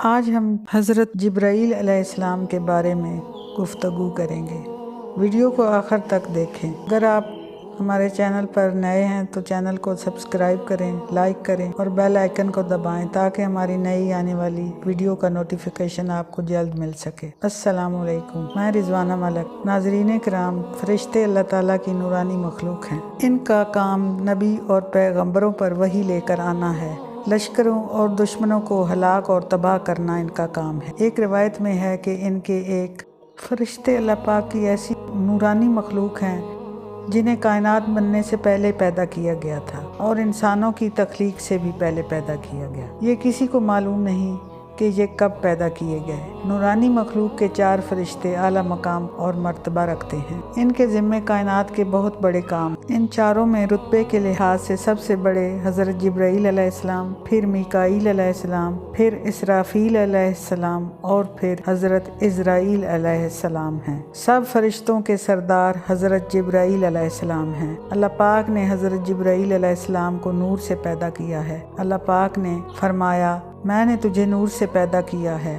آج ہم حضرت جبرائیل علیہ السلام کے بارے میں گفتگو کریں گے۔ ویڈیو کو آخر تک دیکھیں۔ اگر آپ ہمارے چینل پر نئے ہیں تو چینل کو سبسکرائب کریں، لائک کریں اور بیل آئیکن کو دبائیں تاکہ ہماری نئی آنے والی ویڈیو کا نوٹیفیکیشن آپ کو جلد مل سکے۔ السلام علیکم، میں رضوانہ ملک۔ ناظرین کرام، فرشتے اللہ تعالیٰ کی نورانی مخلوق ہیں۔ ان کا کام نبی اور پیغمبروں پر وحی لے کر آنا ہے۔ لشکروں اور دشمنوں کو ہلاک اور تباہ کرنا ان کا کام ہے۔ ایک روایت میں ہے کہ ان کے ایک فرشتے اللہ پاک کی ایسی نورانی مخلوق ہیں جنہیں کائنات بننے سے پہلے پیدا کیا گیا تھا اور انسانوں کی تخلیق سے بھی پہلے پیدا کیا گیا۔ یہ کسی کو معلوم نہیں کہ یہ کب پیدا کیے گئے۔ نورانی مخلوق کے 4 فرشتے اعلیٰ مقام اور مرتبہ رکھتے ہیں۔ ان کے ذمہ کائنات کے بہت بڑے کام۔ ان چاروں میں رتبے کے لحاظ سے سب سے بڑے حضرت جبرائیل علیہ السلام، پھر میکائیل علیہ السلام، پھر اسرافیل علیہ السلام اور پھر حضرت عزرائیل علیہ السلام ہیں۔ سب فرشتوں کے سردار حضرت جبرائیل علیہ السلام ہیں۔ اللہ پاک نے حضرت جبرائیل علیہ السلام کو نور سے پیدا کیا ہے۔ اللہ پاک نے فرمایا، میں نے تجھے نور سے پیدا کیا ہے۔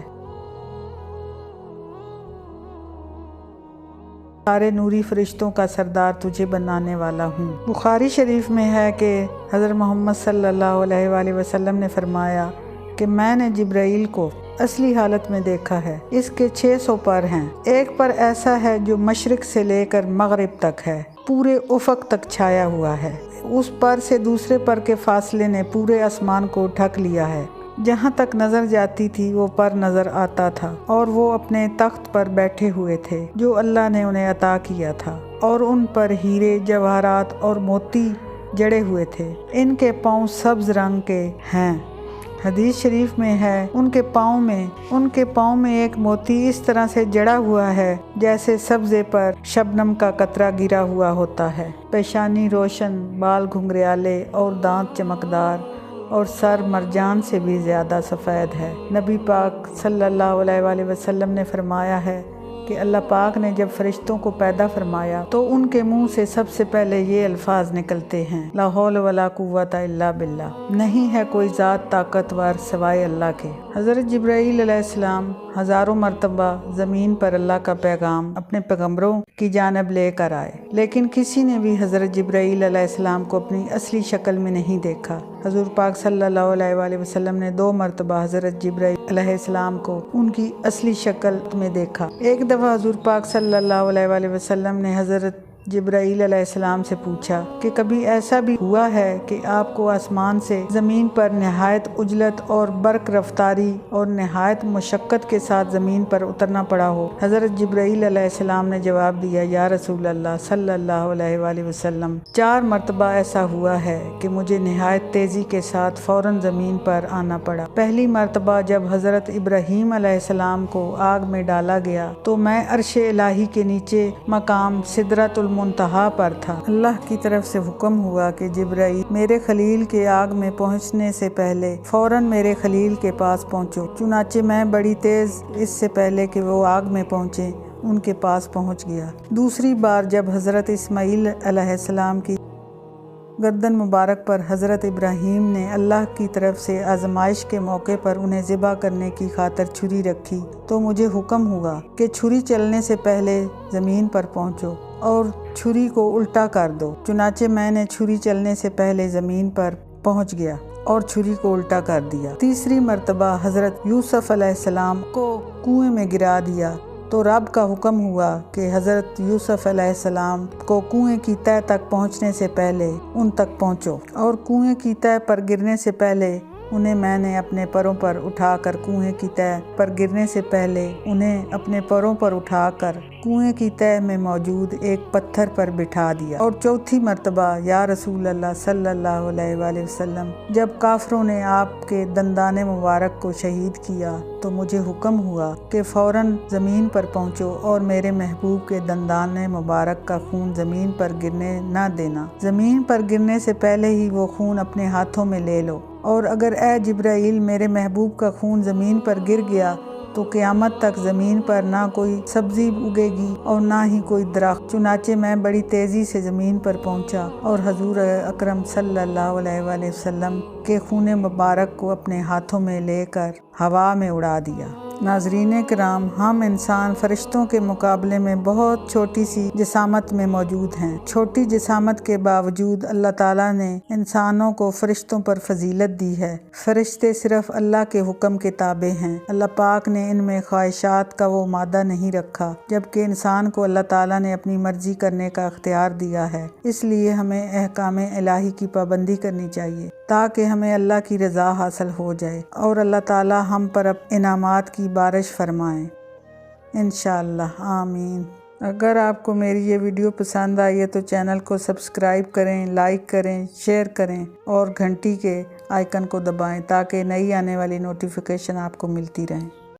سارے نوری فرشتوں کا سردار تجھے بنانے والا ہوں۔ بخاری شریف میں ہے کہ حضرت محمد صلی اللہ علیہ وآلہ وسلم نے فرمایا کہ میں نے جبرائیل کو اصلی حالت میں دیکھا ہے۔ اس کے 600 پر ہیں۔ ایک پر ایسا ہے جو مشرق سے لے کر مغرب تک ہے، پورے افق تک چھایا ہوا ہے۔ اس پر سے دوسرے پر کے فاصلے نے پورے آسمان کو ڈھک لیا ہے۔ جہاں تک نظر جاتی تھی وہ پر نظر آتا تھا اور وہ اپنے تخت پر بیٹھے ہوئے تھے جو اللہ نے انہیں عطا کیا تھا، اور ان پر ہیرے، جواہرات اور موتی جڑے ہوئے تھے۔ ان کے پاؤں سبز رنگ کے ہیں۔ حدیث شریف میں ہے ان کے پاؤں میں ایک موتی اس طرح سے جڑا ہوا ہے جیسے سبزے پر شبنم کا قطرہ گرا ہوا ہوتا ہے۔ پیشانی روشن، بال گھنگریالے اور دانت چمکدار، اور سر مرجان سے بھی زیادہ سفید ہے۔ نبی پاک صلی اللہ علیہ وآلہ وسلم نے فرمایا ہے کہ اللہ پاک نے جب فرشتوں کو پیدا فرمایا تو ان کے منہ سے سب سے پہلے یہ الفاظ نکلتے ہیں، لا حول ولا قوت الا باللہ، نہیں ہے کوئی ذات طاقتور سوائے اللہ کے۔ حضرت جبرائیل علیہ السلام ہزاروں مرتبہ زمین پر اللہ کا پیغام اپنے پیغمبروں کی جانب لے کر آئے، لیکن کسی نے بھی حضرت جبرائیل علیہ السلام کو اپنی اصلی شکل میں نہیں دیکھا۔ حضور پاک صلی اللہ علیہ وآلہ وسلم نے 2 مرتبہ حضرت جبرائیل علیہ السلام کو ان کی اصلی شکل میں دیکھا۔ ایک دفعہ حضور پاک صلی اللہ علیہ وآلہ وسلم نے حضرت جبرائیل علیہ السلام سے پوچھا کہ کبھی ایسا بھی ہوا ہے کہ آپ کو آسمان سے زمین پر نہایت عجلت اور برق رفتاری اور نہایت مشقت کے ساتھ زمین پر اترنا پڑا ہو؟ حضرت جبرائیل علیہ السلام نے جواب دیا، یا رسول اللہ صلی اللہ علیہ وآلہ وسلم، 4 مرتبہ ایسا ہوا ہے کہ مجھے نہایت تیزی کے ساتھ فوراً زمین پر آنا پڑا۔ پہلی مرتبہ جب حضرت ابراہیم علیہ السلام کو آگ میں ڈالا گیا تو میں عرش الہی کے نیچے مقام سدرۃ المنتہا پر تھا۔ اللہ کی طرف سے حکم ہوا کہ جبرائیل میرے خلیل کے آگ میں پہنچنے سے پہلے فوراً میرے خلیل کے پاس پہنچو۔ چنانچہ میں بڑی تیز اس سے پہلے کہ وہ آگ میں پہنچے ان کے پاس پہنچ گیا۔ دوسری بار جب حضرت اسماعیل علیہ السلام کی گردن مبارک پر حضرت ابراہیم نے اللہ کی طرف سے آزمائش کے موقع پر انہیں ذبح کرنے کی خاطر چھری رکھی تو مجھے حکم ہوا کہ چھری چلنے سے پہلے زمین پر پہنچو اور چھری کو الٹا کر دو۔ چنانچہ میں نے چھری چلنے سے پہلے زمین پر پہنچ گیا اور چھری کو الٹا کر دیا۔ تیسری مرتبہ حضرت یوسف علیہ السلام کو کنویں میں گرا دیا تو رب کا حکم ہوا کہ حضرت یوسف علیہ السلام کو کنویں کی تہہ تک پہنچنے سے پہلے ان تک پہنچو، اور کنویں کی تہہ پر گرنے سے پہلے انہیں میں نے اپنے پروں پر اٹھا کر کنویں کی تہہ پر گرنے سے پہلے انہیں اپنے پروں پر اٹھا کر کنویں کی تہہ میں موجود ایک پتھر پر بٹھا دیا۔ اور چوتھی مرتبہ، یا رسول اللہ صلی اللہ علیہ وآلہ وسلم، جب کافروں نے آپ کے دندان مبارک کو شہید کیا تو مجھے حکم ہوا کہ فوراً زمین پر پہنچو اور میرے محبوب کے دندان مبارک کا خون زمین پر گرنے نہ دینا۔ زمین پر گرنے سے پہلے ہی وہ خون اپنے ہاتھوں میں لے لو، اور اگر اے جبرائیل میرے محبوب کا خون زمین پر گر گیا تو قیامت تک زمین پر نہ کوئی سبزی اگے گی اور نہ ہی کوئی درخت۔ چنانچہ میں بڑی تیزی سے زمین پر پہنچا اور حضور اکرم صلی اللہ علیہ وآلہ وسلم کے خون مبارک کو اپنے ہاتھوں میں لے کر ہوا میں اڑا دیا۔ ناظرین کرام، ہم انسان فرشتوں کے مقابلے میں بہت چھوٹی سی جسامت میں موجود ہیں۔ چھوٹی جسامت کے باوجود اللہ تعالیٰ نے انسانوں کو فرشتوں پر فضیلت دی ہے۔ فرشتے صرف اللہ کے حکم کے تابع ہیں۔ اللہ پاک نے ان میں خواہشات کا وہ مادہ نہیں رکھا، جبکہ انسان کو اللہ تعالیٰ نے اپنی مرضی کرنے کا اختیار دیا ہے۔ اس لیے ہمیں احکام الہی کی پابندی کرنی چاہیے تاکہ ہمیں اللہ کی رضا حاصل ہو جائے اور اللہ تعالیٰ ہم پر انعامات کی بارش فرمائیں انشاءاللہ، آمین۔ اگر آپ کو میری یہ ویڈیو پسند آئی ہے تو چینل کو سبسکرائب کریں، لائک کریں، شیئر کریں اور گھنٹی کے آئیکن کو دبائیں تاکہ نئی آنے والی نوٹیفیکیشن آپ کو ملتی رہیں۔